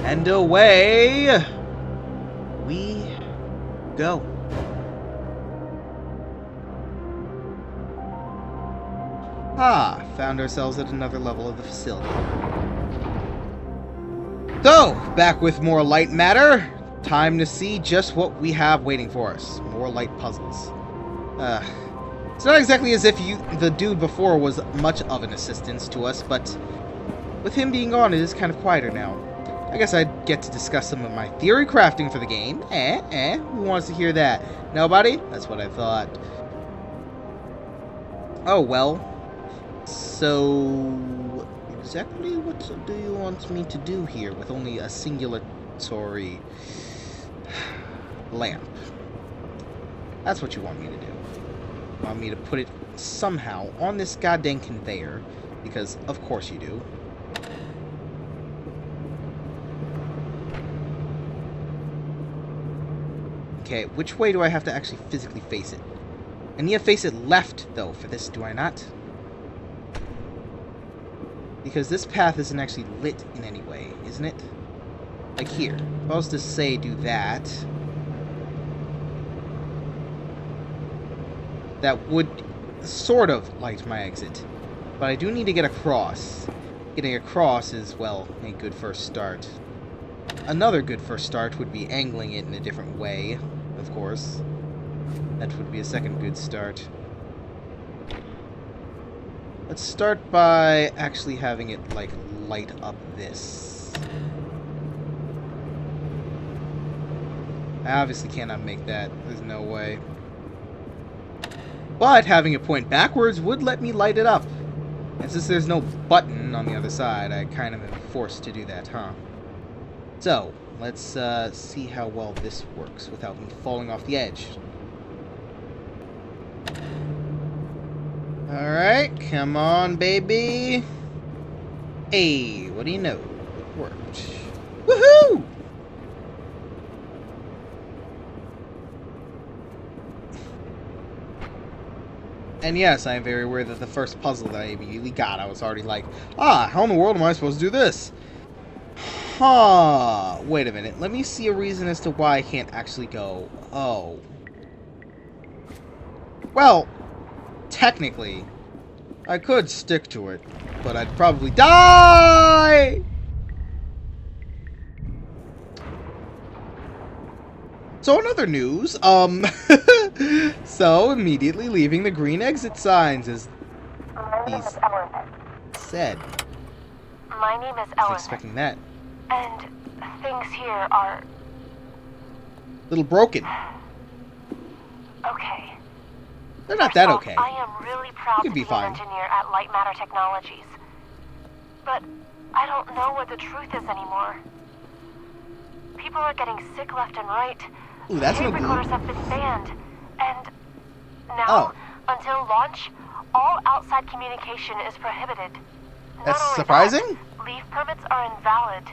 And away we go. Ah, found ourselves at another level of the facility. So, back with more light matter. Time to see just what we have waiting for us. More light puzzles. It's not exactly as if the dude before was much of an assistance to us, but with him being gone, it is kind of quieter now. I guess I'd get to discuss some of my theory crafting for the game. Who wants to hear that? Nobody? That's what I thought. Oh, well. So, exactly what do you want me to do here with only a singulatory lamp? That's what you want me to do. You want me to put it somehow on this goddamn conveyor, because of course you do. Okay, which way do I have to actually physically face it? I need to face it left, though, for this, do I not? Because this path isn't actually lit in any way, isn't it? Like here. If I was to say do that, that would sort of light my exit. But I do need to get across. Getting across is, well, a good first start. Another good first start would be angling it in a different way, of course. That would be a second good start. Let's start by actually having it, like, light up this. I obviously cannot make that. There's no way. But having it point backwards would let me light it up. And since there's no button on the other side, I kind of am forced to do that, huh? So, let's see how well this works without me falling off the edge. Alright, come on, baby. Hey, what do you know? It worked. Woohoo! And yes, I am very aware that the first puzzle that I immediately got, I was already like, how in the world am I supposed to do this? Huh. Wait a minute. Let me see a reason as to why I can't actually go. Oh. Well, technically, I could stick to it, but I'd probably die! So in other news, so immediately leaving the green exit signs, as he's said. My name is I was Ellen. expecting that. And things here are... Little broken. okay. They're not that okay. I am really proud You to can be be fine. an engineer at Lightmatter Technologies. But I don't know what the truth is anymore. People are getting sick left and right. Ooh, that's no Tape good. recorders have been banned. And now, until launch, all outside communication is prohibited. Not That's only surprising. that, leave permits are invalid.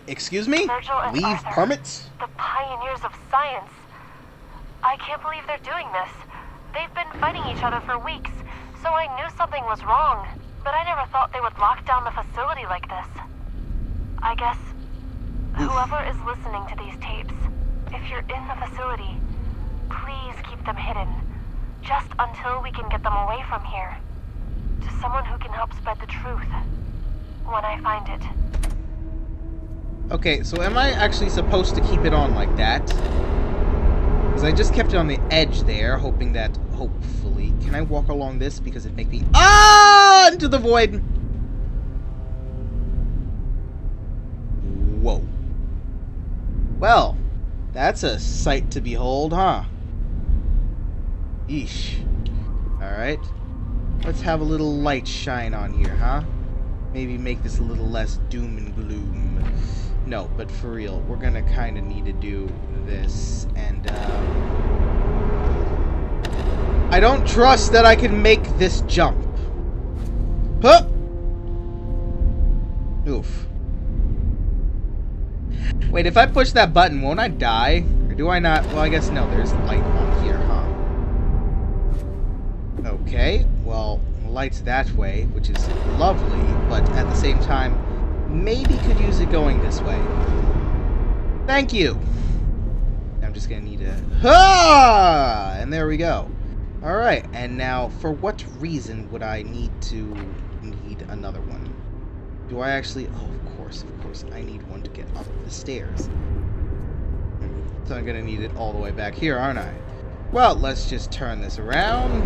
Excuse me? Virgil and Leave Arthur, permits? the pioneers of science. I can't believe they're doing this. They've been fighting each other for weeks, so I knew something was wrong. But I never thought they would lock down the facility like this. I guess whoever is listening to these tapes, if you're in the facility, please keep them hidden. Just until we can get them away from here. To someone who can help spread the truth. When I find it. Okay, so am I actually supposed to keep it on like that? Because I just kept it on the edge there, hoping that, hopefully... Can I walk along this? Because it makes me... into the void! Whoa. Well, that's a sight to behold, huh? Eesh. Alright. Let's have a little light shine on here, huh? Maybe make this a little less doom and gloom. No, but for real, we're gonna kind of need to do this, and, I don't trust that I can make this jump. Huh! Oof. Wait, if I push that button, won't I die? Or do I not? Well, I guess no, there's light on here, huh? Oh. Okay, well, light's that way, which is lovely, but at the same time, maybe could use it going this way. Thank you! I'm just gonna need a... Ha! And there we go. Alright, and now, for what reason would I need another one? Do I actually... Oh, of course, I need one to get up the stairs. So I'm gonna need it all the way back here, aren't I? Well, let's just turn this around.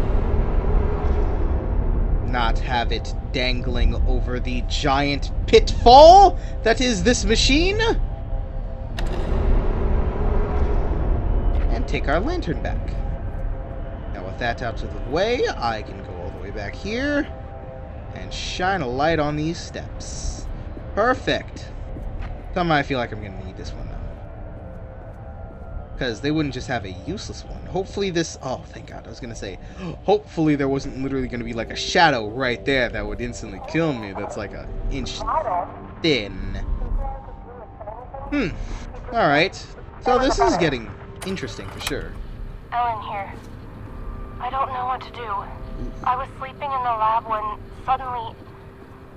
Not have it dangling over the giant pitfall that is this machine. And take our lantern back. Now with that out of the way, I can go all the way back here and shine a light on these steps. Perfect. Somehow I feel like I'm going to need this one, though. Because they wouldn't just have a useless one. Hopefully this... Oh, thank God. I was going to say, hopefully there wasn't literally going to be like a shadow right there that would instantly kill me. That's like an inch thin. Alright. So this is getting interesting for sure. Ellen here. I don't know what to do. I was sleeping in the lab when suddenly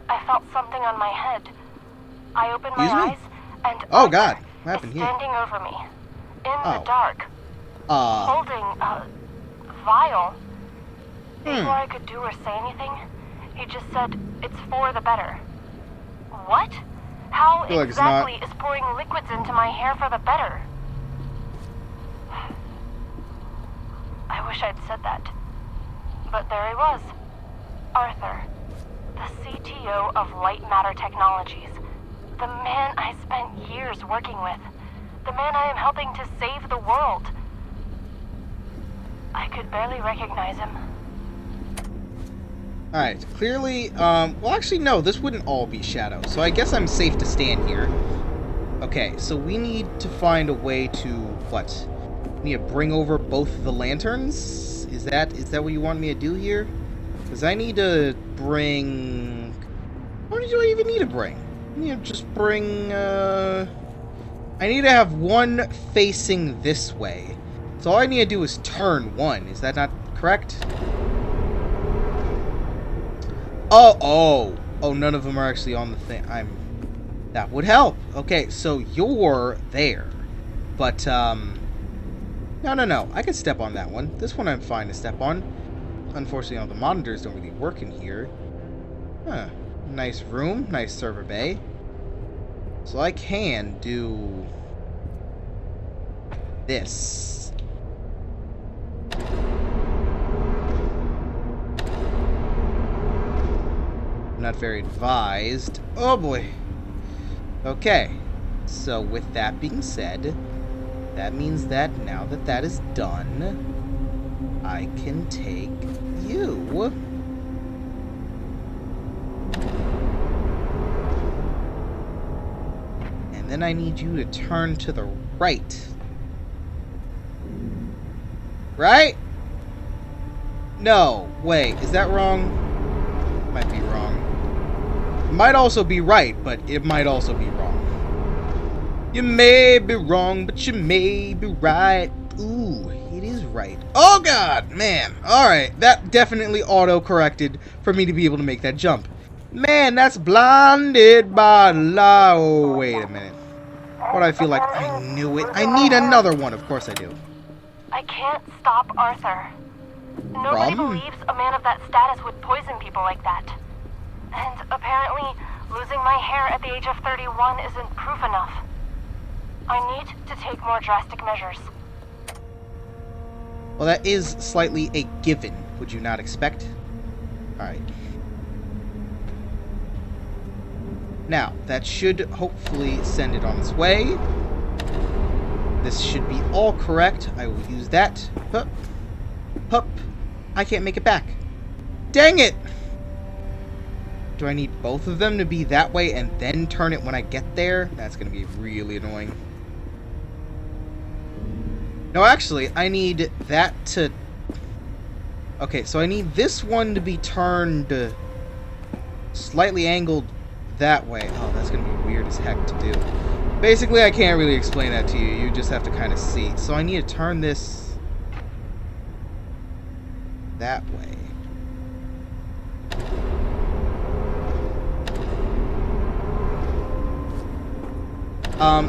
I felt something on my head. I opened my eyes and oh God, what happened here? Standing over me in the dark, holding a vial. Before I could do or say anything, he just said, "It's for the better." What? How exactly is pouring liquids into my hair for the better? I wish I'd said that. But there he was. Arthur, the CTO of Lightmatter Technologies. The man I spent years working with. The man I am helping to save the world. I could barely recognize him. Alright, clearly, well actually no, this wouldn't all be shadow, so I guess I'm safe to stand here. Okay, so we need to find a way to, what? We need to bring over both the lanterns? Is that what you want me to do here? Because I need to bring... What do I even need to bring? I need to just bring, I need to have one facing this way. So all I need to do is turn one. Is that not correct? Oh, none of them are actually on the thing. That would help. Okay, so you're there. But, no. I can step on that one. This one I'm fine to step on. Unfortunately, all the monitors don't really work in here. Huh. Nice room. Nice server bay. So I can do this. Not very advised. Oh boy. Okay. So with that being said, that means that now that that is done, I can take you. And then I need you to turn to the right. Right? No. Wait, is that wrong? Might be wrong. Might also be right, but it might also be wrong. You may be wrong, but you may be right. Ooh, it is right. Oh God, man. Alright, that definitely auto-corrected for me to be able to make that jump. Man, that's blinded by light. Oh, wait a minute. What I feel like I knew it. I need another one. Of course I do. I can't stop Arthur. Nobody believes a man of that status would poison people like that. And apparently, losing my hair at the age of 31 isn't proof enough. I need to take more drastic measures. Well, that is slightly a given. Would you not expect? Alright. Now, that should hopefully send it on its way. This should be all correct. I will use that. Hup. Hup. I can't make it back. Dang it! Do I need both of them to be that way and then turn it when I get there? That's going to be really annoying. No, actually, I need that to... Okay, so I need this one to be turned slightly angled that way. Oh, that's going to be weird as heck to do. Basically, I can't really explain that to you. You just have to kind of see. So I need to turn this that way.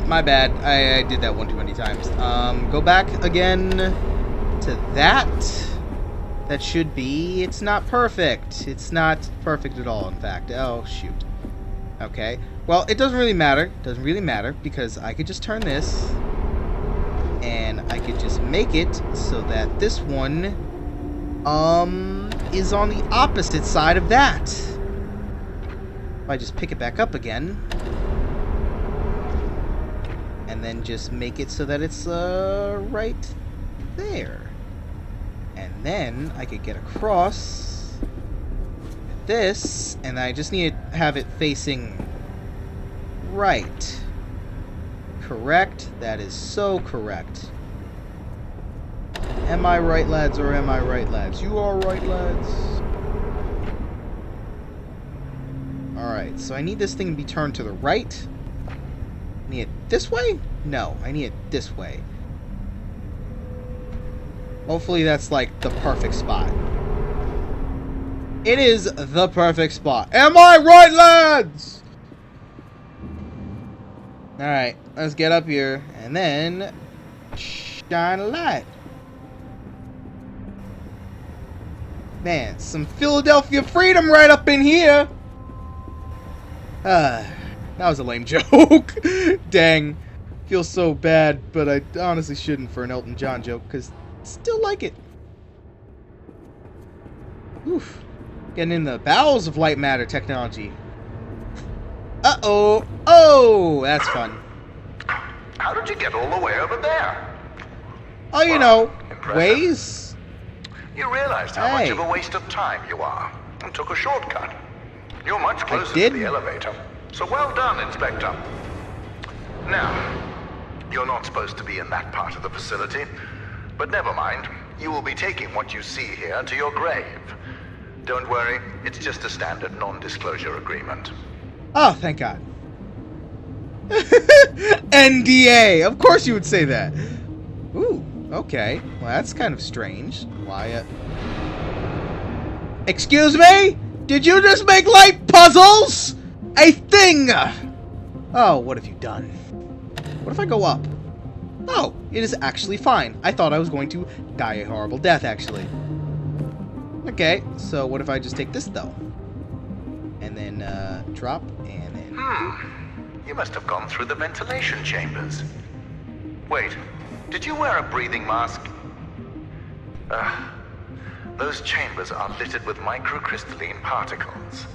My bad. I did that one too many times. Go back again to that. That should be... It's not perfect. It's not perfect at all, in fact. Oh, shoot. Okay. Well, it doesn't really matter. It doesn't really matter, because I could just turn this, and I could just make it so that this one, is on the opposite side of that. If I just pick it back up again, and then just make it so that it's, right there. And then I could get across this, and I just need to have it facing right. Correct? That is so correct. Am I right, lads, or am I right, lads? You are right, lads. Alright, so I need this thing to be turned to the right. I need it this way? No, I need it this way. Hopefully that's like the perfect spot. It is the perfect spot. Am I right, lads? Alright, let's get up here and then shine a light. Man, some Philadelphia freedom right up in here. That was a lame joke. Dang. Feels so bad, but I honestly shouldn't for an Elton John joke, because I still like it. Oof. Getting in the bowels of Lightmatter Technology. Uh-oh. Oh, that's fun. How did you get all the way over there? Oh, you know, impressive. ways. You realized how much Hey. of a waste of time you are, and took a shortcut. You're much closer did? to the elevator, so well done, Inspector. Now, you're not supposed to be in that part of the facility, but never mind. You will be taking what you see here to your grave. Don't worry, it's just a standard non-disclosure agreement. Oh, thank God. NDA. Of course you would say that. Ooh, okay. Well, that's kind of strange. Why, Excuse me? Did you just make light puzzles? A thing! Oh, what have you done? What if I go up? Oh, it is actually fine. I thought I was going to die a horrible death, actually. Okay, so what if I just take this, though? And then, drop, and then... You must have gone through the ventilation chambers. Wait, did you wear a breathing mask? Those chambers are littered with microcrystalline particles.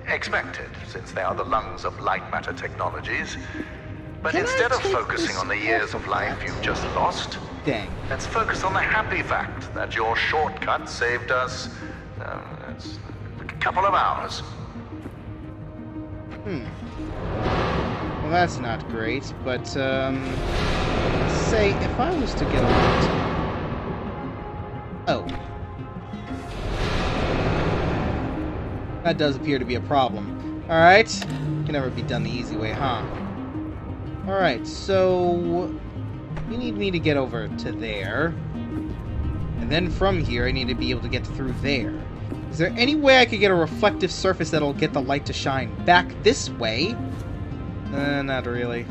Expected, since they are the lungs of Lightmatter Technologies. But Can I instead of take focusing this on the years of life you've just lost, Dang. let's focus on the happy fact that your shortcut saved us, it's a couple of hours. Well, that's not great, but, say, if I was to get a Oh. That does appear to be a problem. Alright. Can never be done the easy way, huh? Alright, so... You need me to get over to there. And then from here, I need to be able to get through there. Is there any way I could get a reflective surface that'll get the light to shine back this way? Not really.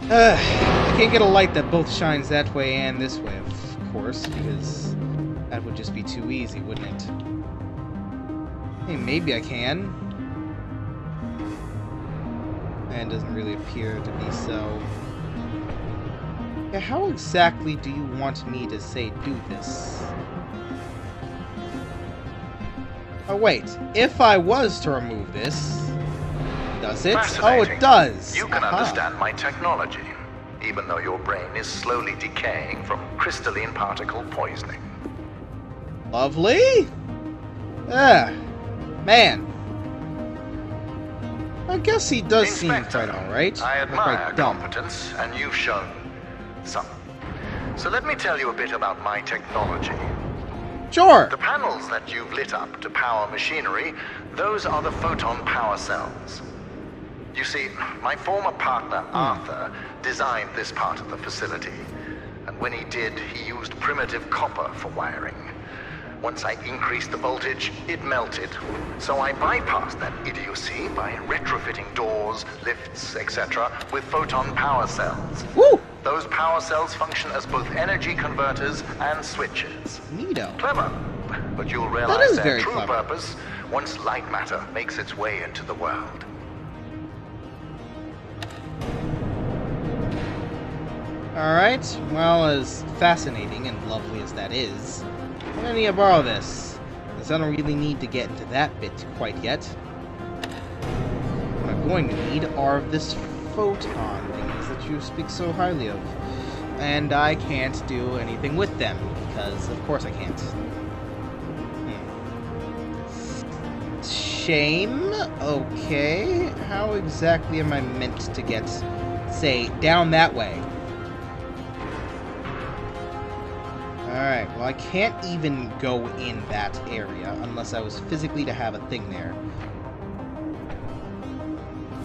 I can't get a light that both shines that way and this way, of course, because that would just be too easy, wouldn't it? Hey, maybe I can. And it doesn't really appear to be so. Yeah, how exactly do you want me to, say, do this? Oh, wait. If I was to remove this, does it? Oh, it does. You can understand my technology, even though your brain is slowly decaying from crystalline particle poisoning. Lovely. Man. I guess he does Inspector, seem quite alright. I admire quite dumb. competence, and you've shown some. So let me tell you a bit about my technology. Sure. The panels that you've lit up to power machinery, those are the photon power cells. You see, my former partner, Arthur, designed this part of the facility. And when he did, he used primitive copper for wiring. Once I increased the voltage, it melted. So I bypassed that idiocy by retrofitting doors, lifts, etc. with photon power cells. Woo! Those power cells function as both energy converters and switches. Neato. Clever. But you'll That realize is their very true clever. purpose once light matter makes its way into the world. Alright, well, as fascinating and lovely as that is, I'm gonna need to borrow this, because I don't really need to get into that bit quite yet. What I'm going to need are this photon things that you speak so highly of. And I can't do anything with them, because of course I can't. Shame? Okay, how exactly am I meant to get, say, down that way? Alright, well I can't even go in that area unless I was physically to have a thing there.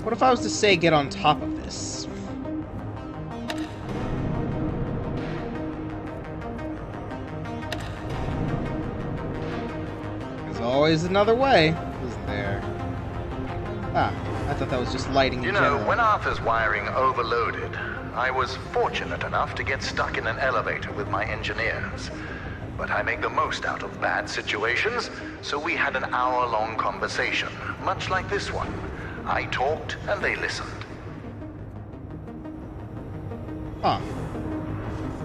What if I was to say get on top of this? There's always another way, isn't there? Ah, I thought that was just lighting in You general. know, when Arthur's wiring overloaded, I was fortunate enough to get stuck in an elevator with my engineers. But I make the most out of bad situations, so we had an hour-long conversation, much like this one. I talked and they listened. Huh.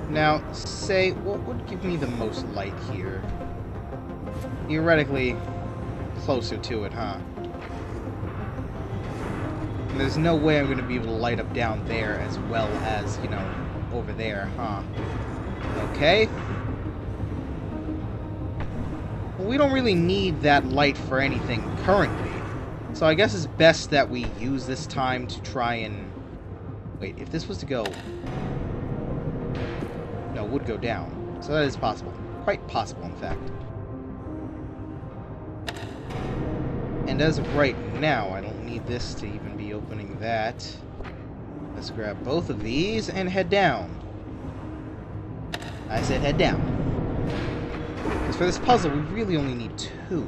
Now, say, what would give me the most light here? Theoretically, closer to it, huh? And there's no way I'm going to be able to light up down there as well as, you know, over there, huh? Okay. Well, we don't really need that light for anything currently. So I guess it's best that we use this time to try and... Wait, if this was to go... No, it would go down. So that is possible. Quite possible, in fact. And as of right now, I don't need this to even be opening that. Let's grab both of these and head down. I said head down. Because for this puzzle, we really only need 2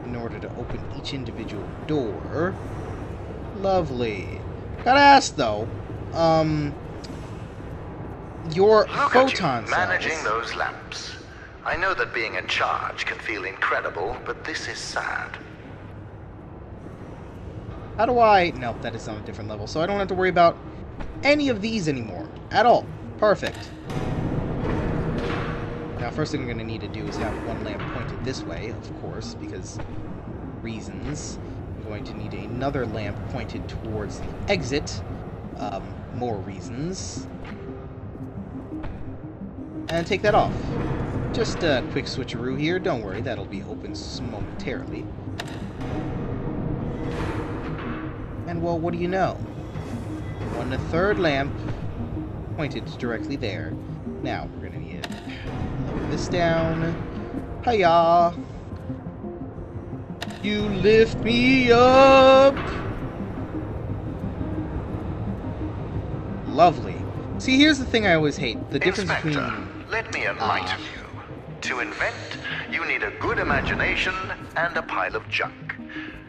in order to open each individual door. Lovely. Gotta ask, though, your Look photon at you, managing cells... those lamps. I know that being in charge can feel incredible, but this is sad. How do I... Nope, that is on a different level, so I don't have to worry about any of these anymore. At all. Perfect. Now, first thing I'm going to need to do is have one lamp pointed this way, of course, because reasons. I'm going to need another lamp pointed towards the exit. More reasons. And take that off. Just a quick switcheroo here. Don't worry, that'll be open momentarily. And, well, what do you know? 1/3 lamp pointed directly there. Now, we're going to need to lower this down. Hiya! You lift me up! Lovely. See, here's the thing I always hate. The difference Inspector, between... let me enlighten you. To invent, you need a good imagination and a pile of junk.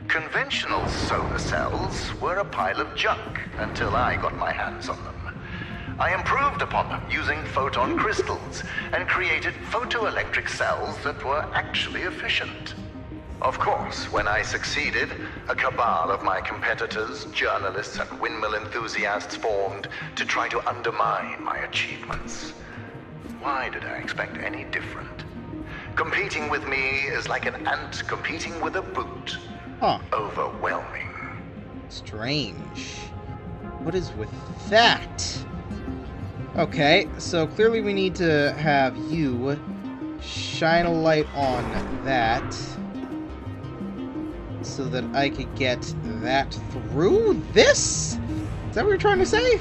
Conventional solar cells were a pile of junk until I got my hands on them. I improved upon them using photon crystals and created photoelectric cells that were actually efficient. Of course, when I succeeded, a cabal of my competitors, journalists, and windmill enthusiasts formed to try to undermine my achievements. Why did I expect any different? Competing with me is like an ant competing with a boot. Huh. Overwhelming. Strange. What is with that? Okay, so clearly we need to have you shine a light on that so that I could get that through this? Is that what you're trying to say?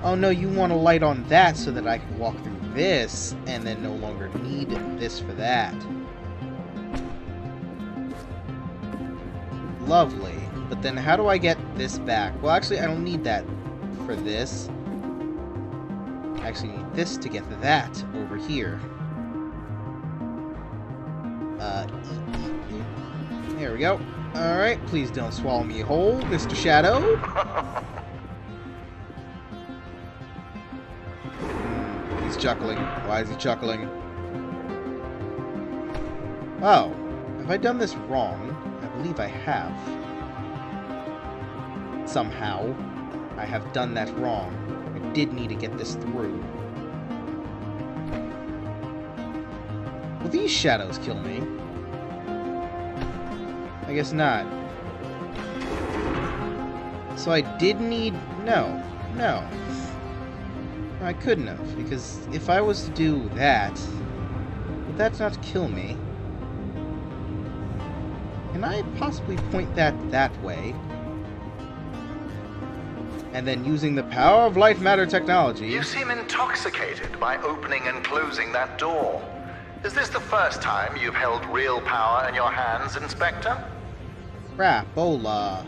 Oh no, you want a light on that so that I can walk through this and then no longer need this for that. Lovely. But then how do I get this back? Well, actually, I don't need that for this. I actually need this to get that over here. There we go. Alright, please don't swallow me whole, Mr. Shadow. He's chuckling. Why is he chuckling? Oh. Have I done this wrong? I believe I have. Somehow. I have done that wrong. I did need to get this through. Will these shadows kill me? I guess not. So I did need... No. I couldn't have, because if I was to do that, would that not kill me? Can I possibly point that way? And then using the power of Lightmatter Technologies... You seem intoxicated by opening and closing that door. Is this the first time you've held real power in your hands, Inspector? Crapola.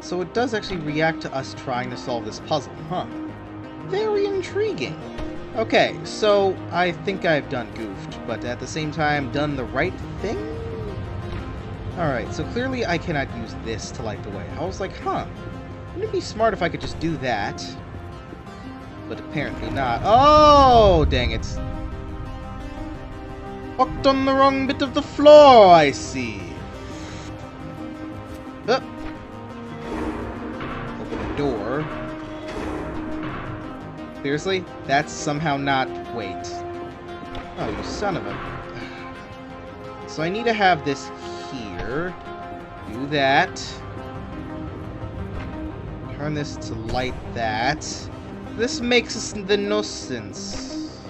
So it does actually react to us trying to solve this puzzle, huh? Very intriguing. Okay, so I think I've done goofed, but at the same time done the right thing? Alright, so clearly I cannot use this to light the way. I was like, wouldn't it be smart if I could just do that? But apparently not. Oh, dang it. Walked on the wrong bit of the floor, I see. Oh. Open the door. Seriously? That's somehow not... Wait. Oh, you son of a... So I need to have this here. Do that. Turn this to light that. This makes the no sense.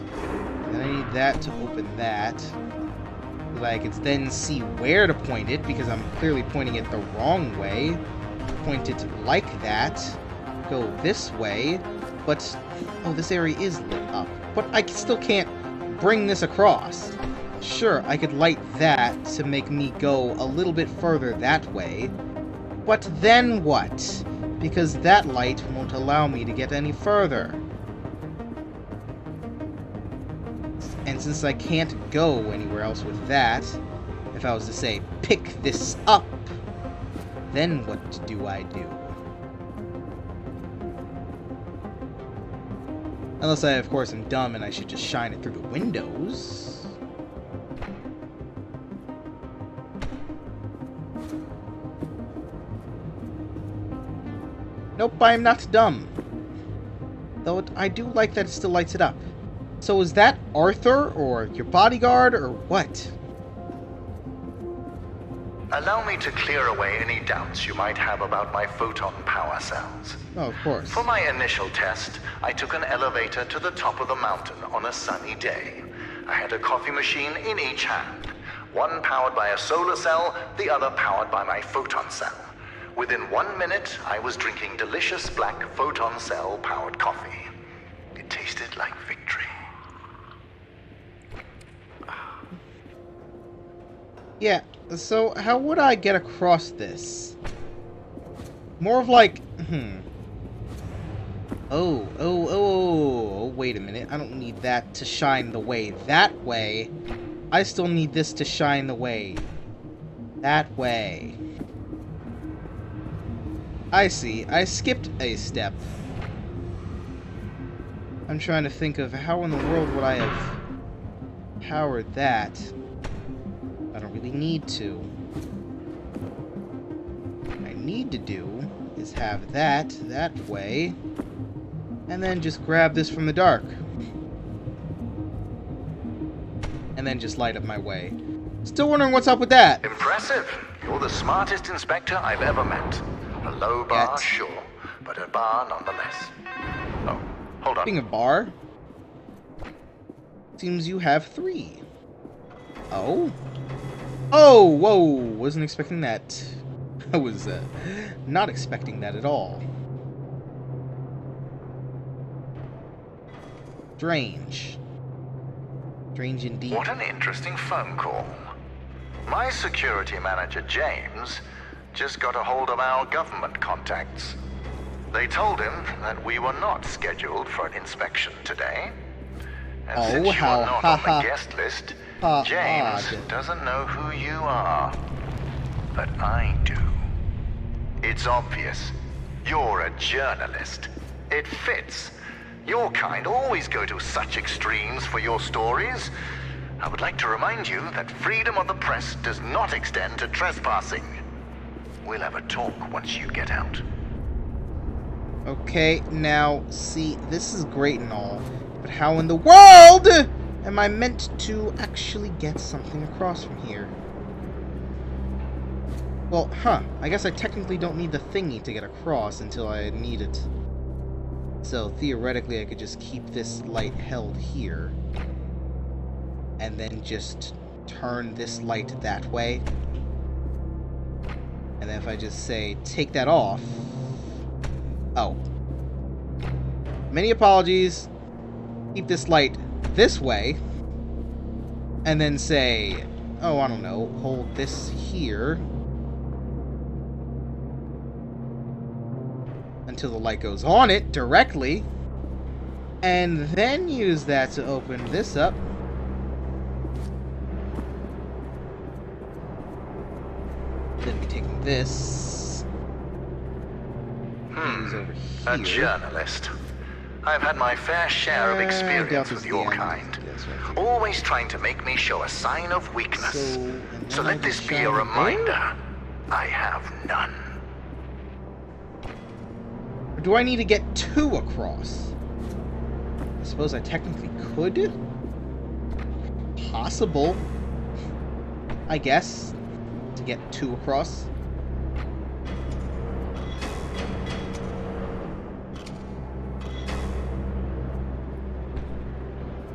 Then I need that to open that. So that I can then see where to point it, because I'm clearly pointing it the wrong way. Point it like that. Go this way. But, oh, this area is lit up. But I still can't bring this across. Sure, I could light that to make me go a little bit further that way. But then what? Because that light won't allow me to get any further. And since I can't go anywhere else with that, if I was to say, pick this up, then what do I do? Unless I, of course, am dumb and I should just shine it through the windows. Nope, I'm not dumb. Though I do like that it still lights it up. So is that Arthur, or your bodyguard, or what? Allow me to clear away any doubts you might have about my photon power cells. Oh, of course. For my initial test, I took an elevator to the top of the mountain on a sunny day. I had a coffee machine in each hand. One powered by a solar cell, the other powered by my photon cell. Within 1 minute, I was drinking delicious black photon cell-powered coffee. It tasted like victory. Yeah, so how would I get across this? More of like, Oh, wait a minute. I don't need that to shine the way that way. I still need this to shine the way that way. I see. I skipped a step. I'm trying to think of how in the world would I have powered that. I don't really need to. What I need to do is have that way, and then just grab this from the dark. And then just light up my way. Still wondering what's up with that. Impressive. You're the smartest inspector I've ever met. A low bar, sure, but a bar nonetheless. Oh, hold on. Being a bar? Seems you have 3. Oh? Oh, whoa! Wasn't expecting that. I was not expecting that at all. Strange. Strange indeed. What an interesting phone call. My security manager, James, just got a hold of our government contacts. They told him that we were not scheduled for an inspection today. And Oh, since you how are not ha-ha. on the guest list, Ha James odd. doesn't know who you are. But I do. It's obvious. You're a journalist. It fits. Your kind always go to such extremes for your stories. I would like to remind you that freedom of the press does not extend to trespassing. We'll have a talk once you get out. Okay, now, see, this is great and all, but how in the world am I meant to actually get something across from here? Well, I guess I technically don't need the thingy to get across until I need it. So, theoretically, I could just keep this light held here, and then just turn this light that way. And then if I just say, take that off... Oh. Many apologies. Keep this light this way. And then say, oh, I don't know, hold this here. Until the light goes on it directly. And then use that to open this up. Then be taking this. Use over here. A journalist. I've had my fair share of experience with your kind. Always trying to make me show a sign of weakness. So let this be a reminder. I have none. Or do I need to get two across? I suppose I technically could. Possible. I guess. To get two across.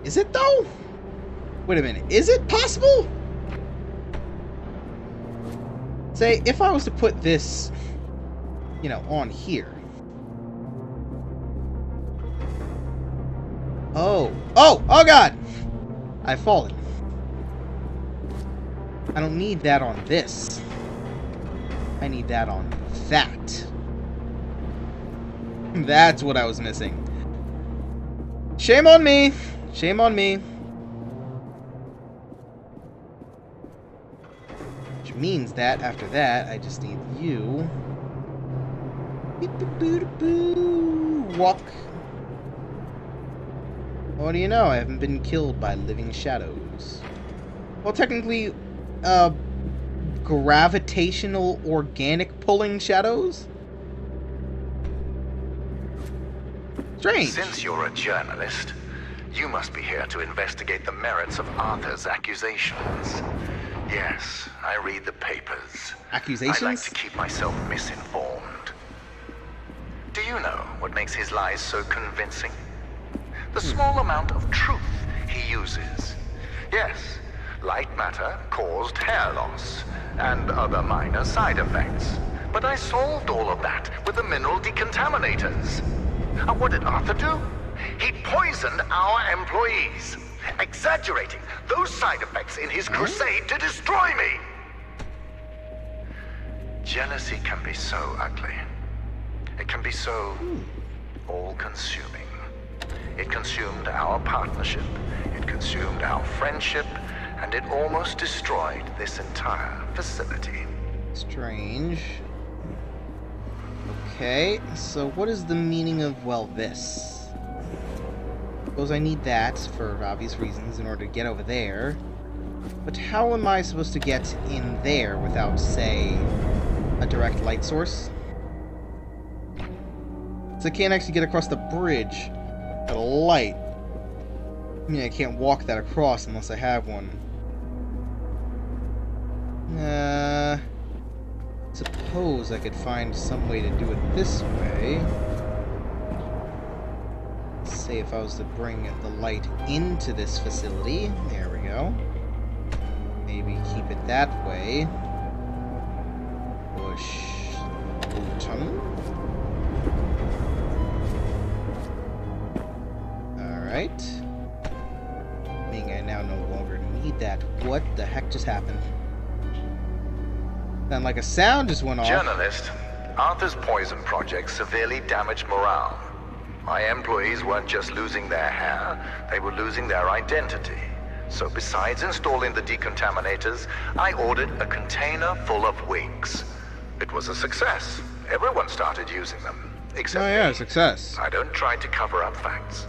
Is it though? Wait a minute. Is it possible? Say, if I was to put this, you know, on here. Oh. Oh! Oh god! I've fallen. I don't need that on this. I need that on that. That's what I was missing. Shame on me! Shame on me. Which means that, after that, I just need you. Walk. What do you know? I haven't been killed by living shadows. Well, technically, gravitational organic pulling shadows? Strange. Since you're a journalist, you must be here to investigate the merits of Arthur's accusations. Yes, I read the papers. Accusations? I like to keep myself misinformed. Do you know what makes his lies so convincing? The small amount of truth he uses. Yes, light matter caused hair loss and other minor side effects. But I solved all of that with the mineral decontaminators. And what did Arthur do? He poisoned our employees, exaggerating those side effects in his crusade to destroy me. Jealousy can be so ugly. It can be so all-consuming. It consumed our partnership, it consumed our friendship, and it almost destroyed this entire facility. Strange. Okay, so what is the meaning of, well, this? Suppose I need that, for obvious reasons, in order to get over there. But how am I supposed to get in there without, say, a direct light source? So I can't actually get across the bridge at a light. I mean, I can't walk that across unless I have one. Suppose I could find some way to do it this way. Say if I was to bring the light into this facility. There we go. Maybe keep it that way. Push Photon. Alright. Being I now no longer need that. What the heck just happened? Sounded like a sound just went off. Journalist, Arthur's poison project severely damaged morale. My employees weren't just losing their hair, they were losing their identity. So besides installing the decontaminators, I ordered a container full of wigs. It was a success. Everyone started using them, except Oh yeah, me. success. I don't try to cover up facts.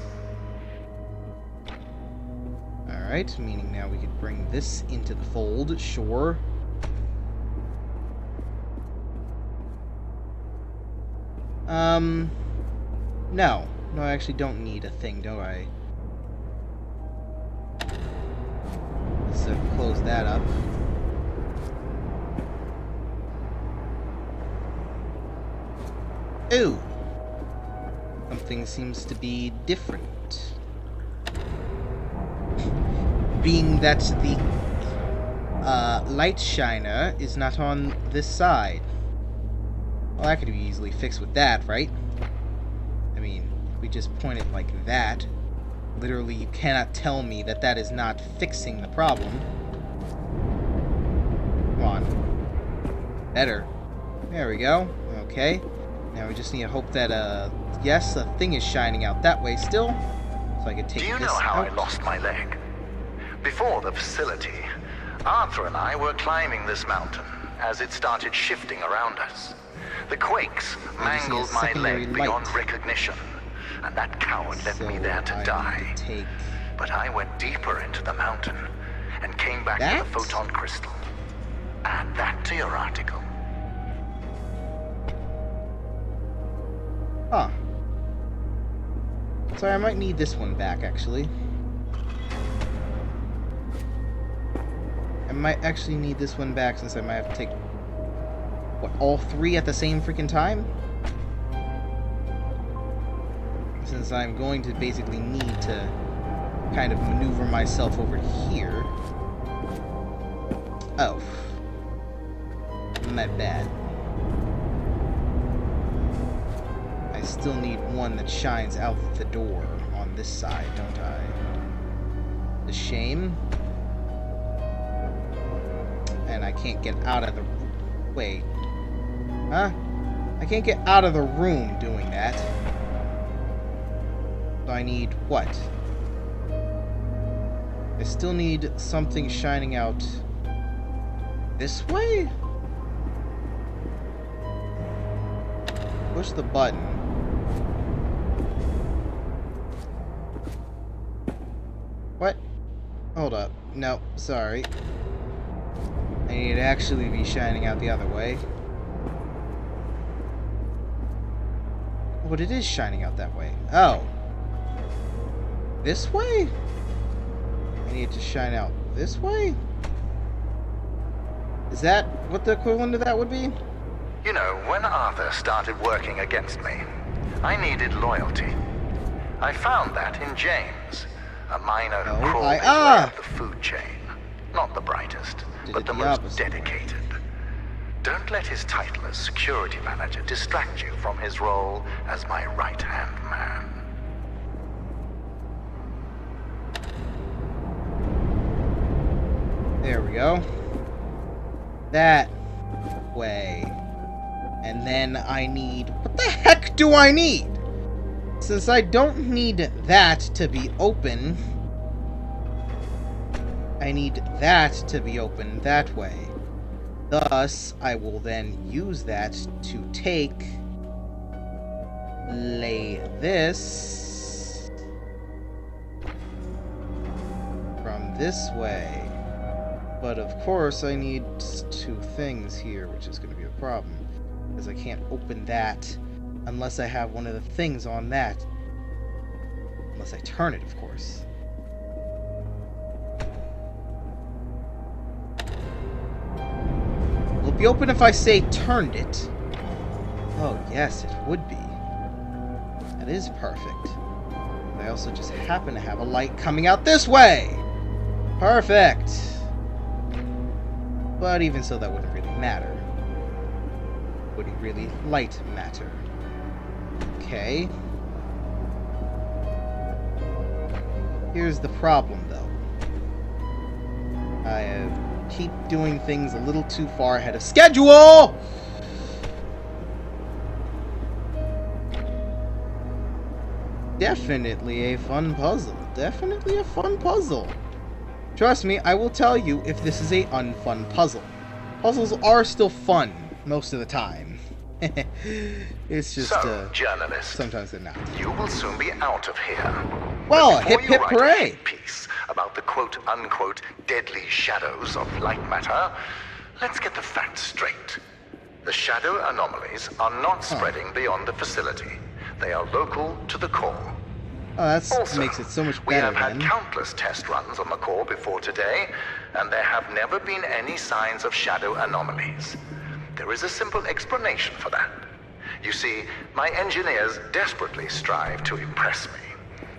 Alright, meaning now we could bring this into the fold, sure. No. No, I actually don't need a thing, do I? Let's close that up. Ooh! Something seems to be different. Being that the light shiner is not on this side. Well, that could be easily fixed with that, right? I mean, if we just point it like that, literally you cannot tell me that that is not fixing the problem. Come on. Better. There we go. Okay. Now we just need to hope that, yes, the thing is shining out that way still. So I can take this out. Do you know how I lost my leg? Before the facility, Arthur and I were climbing this mountain as it started shifting around us. The quakes mangled my leg beyond recognition, and that coward left me there to die. But I went deeper into the mountain and came back with a photon crystal. Add that to your article. Huh. Sorry, I might need this one back, actually. I might actually need this one back since I might have to take, what, all three at the same freaking time? Since I'm going to basically need to kind of maneuver myself over here. Oh. My bad. I still need one that shines out the door on this side, don't I? The shame. And I can't get out of the... Wait. Huh? I can't get out of the room doing that. So I need what? I still need something shining out this way? Push the button. What? Hold up. No, sorry. I need to actually be shining out the other way. But it is shining out that way. Oh. This way? I need to shine out this way? Is that what the equivalent of that would be? You know, when Arthur started working against me, I needed loyalty. I found that in James, a miner who crawled his way up the food chain. Not the brightest, but the most dedicated. Don't let his title as security manager distract you from his role as my right-hand man. There we go. That way. And then I need... What the heck do I need? Since I don't need that to be open, I need that to be open that way. Thus, I will then use that to lay this from this way. But of course, I need two things here, which is going to be a problem. Because I can't open that unless I have one of the things on that. Unless I turn it, of course. Will it be open if I say turned it? Oh, yes, it would be. That is perfect. I also just happen to have a light coming out this way! Perfect! But even so, that wouldn't really matter. Wouldn't really light matter. Okay. Here's the problem, though. I keep doing things a little too far ahead of schedule! definitely a fun puzzle. Definitely a fun puzzle. Trust me, I will tell you if this is a unfun puzzle. Puzzles are still fun most of the time. It's just, So, journalist, sometimes they're not. you will soon be out of here. Well, But before hip you hip write hooray! a hit piece about the quote-unquote deadly shadows of light matter, let's get the facts straight. The shadow anomalies are not spreading beyond the facility. They are local to the core. Oh, that Also, makes it so much we better have had then. countless test runs on the core before today, and there have never been any signs of shadow anomalies. There is a simple explanation for that. You see, my engineers desperately strive to impress me.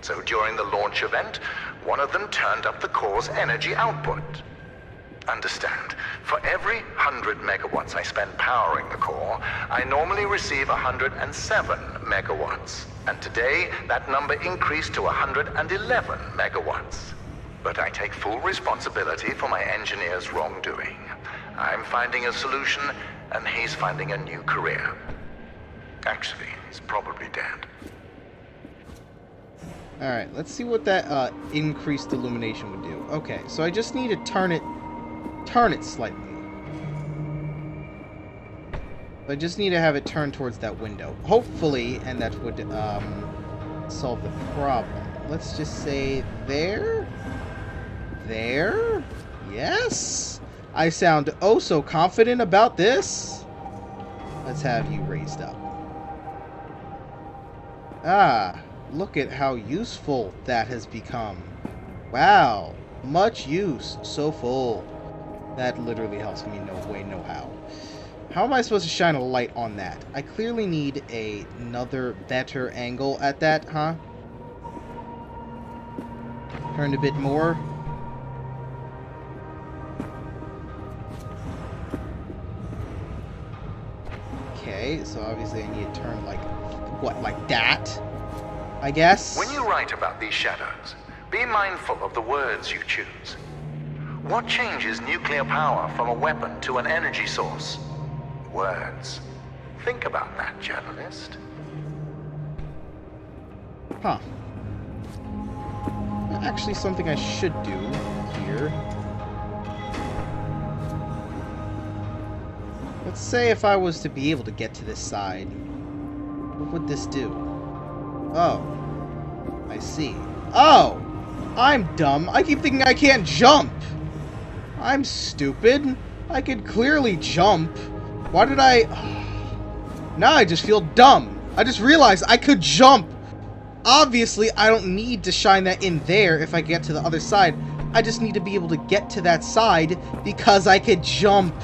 So during the launch event, one of them turned up the core's energy output. Understand, for every 100 megawatts I spend powering the core, I normally receive 107 megawatts. And today, that number increased to 111 megawatts. But I take full responsibility for my engineer's wrongdoing. I'm finding a solution, and he's finding a new career. Actually, he's probably dead. Alright, let's see what that increased illumination would do. Okay, so I just need to turn it slightly. I just need to have it turned towards that window. Hopefully, and that would solve the problem. Let's just say there. There? Yes? I sound oh so confident about this. Let's have you raised up. Ah, look at how useful that has become. Wow, much use, so full. That literally helps me no way, no how. How am I supposed to shine a light on that? I clearly need another better angle at that, huh? Turn a bit more. Okay, so obviously I need to turn like, what, like that? I guess? When you write about these shadows, be mindful of the words you choose. What changes nuclear power from a weapon to an energy source? Words. Think about that, journalist. Huh. Actually, something I should do here. Let's say if I was to be able to get to this side, what would this do? Oh. I see. Oh! I'm dumb. I keep thinking I can't jump! I'm stupid. I could clearly jump. Why did I... Now I just feel dumb. I just realized I could jump. Obviously, I don't need to shine that in there if I get to the other side. I just need to be able to get to that side because I could jump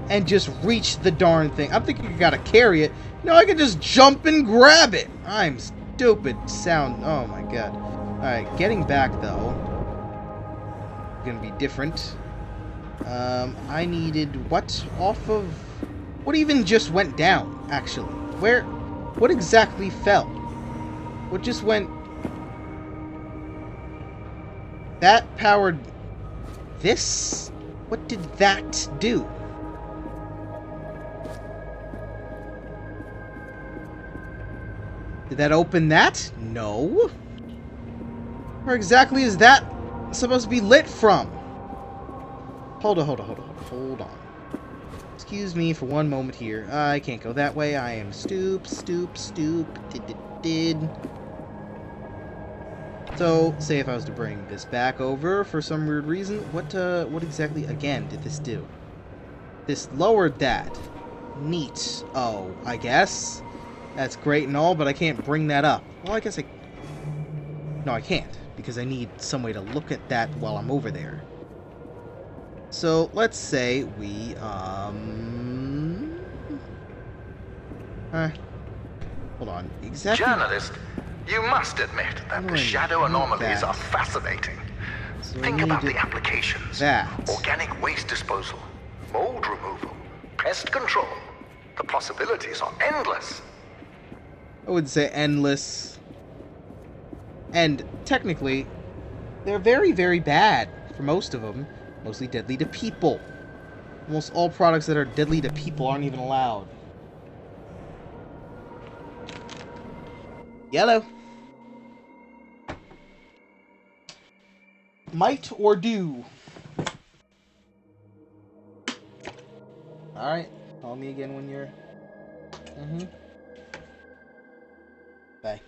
and just reach the darn thing. I'm thinking you gotta carry it. No, I can just jump and grab it. I'm stupid. Sound. Oh my god. Alright, getting back though. Gonna be different. I needed what off of... What even just went down, actually? Where... What exactly fell? What just went... That powered... This? What did that do? Did that open that? No. Where exactly is that supposed to be lit from? Hold on. Excuse me for one moment here. I can't go that way. I am stupid. So, say if I was to bring this back over for some weird reason, what exactly, again, did this do? This lowered that. Neat. Oh, I guess. That's great and all, but I can't bring that up. Well, I guess No, I can't, because I need some way to look at that while I'm over there. So, let's say we, hold on. Exactly... Journalist, you must admit that the shadow anomalies are fascinating. So Think about the applications. That. Organic waste disposal, mold removal, pest control. The possibilities are endless. I would say endless. And technically, they're very, very bad for most of them. Mostly deadly to people. Almost all products that are deadly to people aren't even allowed. Yellow. Might or do. Alright. Call me again when you're... Bye.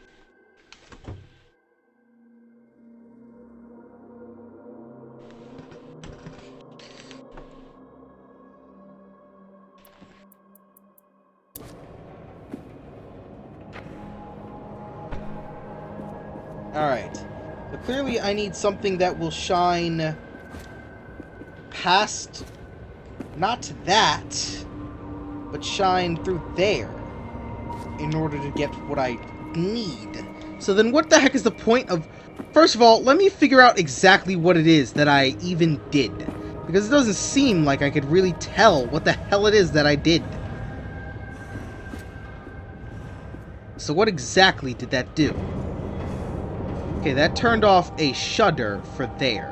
Alright. So clearly I need something that will shine past, not that, but shine through there in order to get what I need. So then what the heck is the point of... First of all, let me figure out exactly what it is that I even did. Because it doesn't seem like I could really tell what the hell it is that I did. So what exactly did that do? Okay, that turned off a shutter for there,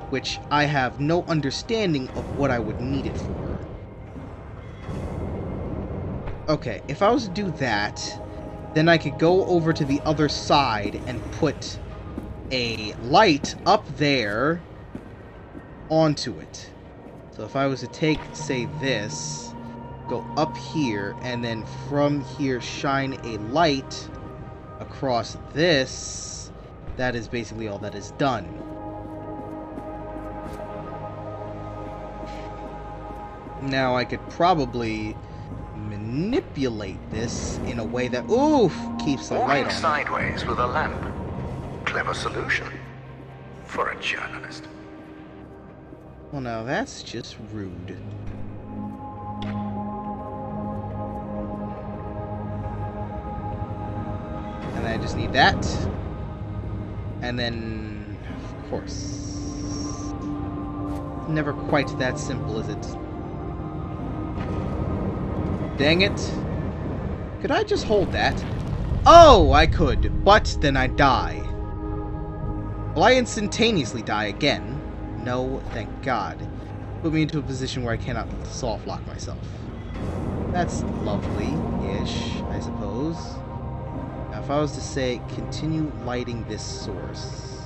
which I have no understanding of what I would need it for. Okay, if I was to do that, then I could go over to the other side and put a light up there onto it. So if I was to take, say, this, go up here, and then from here shine a light across this, that is basically all that is done. Now I could probably manipulate this in a way that, oof, keeps the light on. Sideways with a lamp. Clever solution for a journalist. Well, now that's just rude. And I just need that. And then, of course, never quite that simple, is it? Dang it. Could I just hold that? Oh, I could, but then I die. Will I instantaneously die again? No, thank God. Put me into a position where I cannot soft lock myself. That's lovely-ish, I suppose. Now, if I was to say, continue lighting this source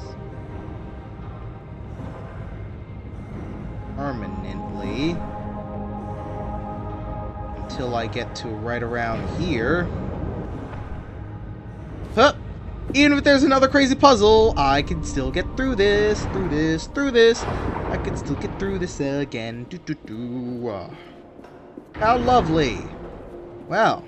permanently until I get to right around here. Huh! Even if there's another crazy puzzle, I can still get through this, through this, through this. I can still get through this again. How lovely. Well.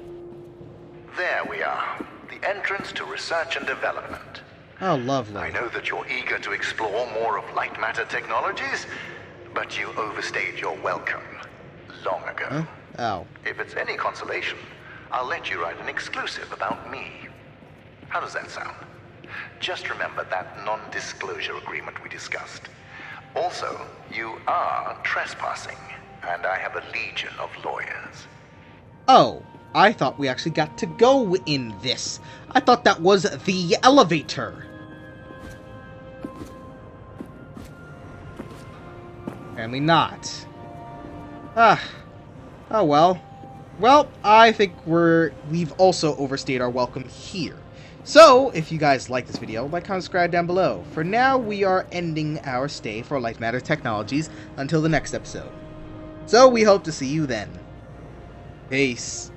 There we are. The entrance to research and development. How lovely. I know that you're eager to explore more of Lightmatter Technologies, but you overstayed your welcome long ago. Huh? Oh. If it's any consolation, I'll let you write an exclusive about me. How does that sound? Just remember that non-disclosure agreement we discussed. Also, you are trespassing, and I have a legion of lawyers. Oh, I thought we actually got to go in this. I thought that was the elevator. Apparently not. Ah. Oh well. Well, I think we've also overstayed our welcome here. So, if you guys like this video, like, comment, subscribe down below. For now, we are ending our stay for Lightmatter Technologies until the next episode. So, we hope to see you then. Peace.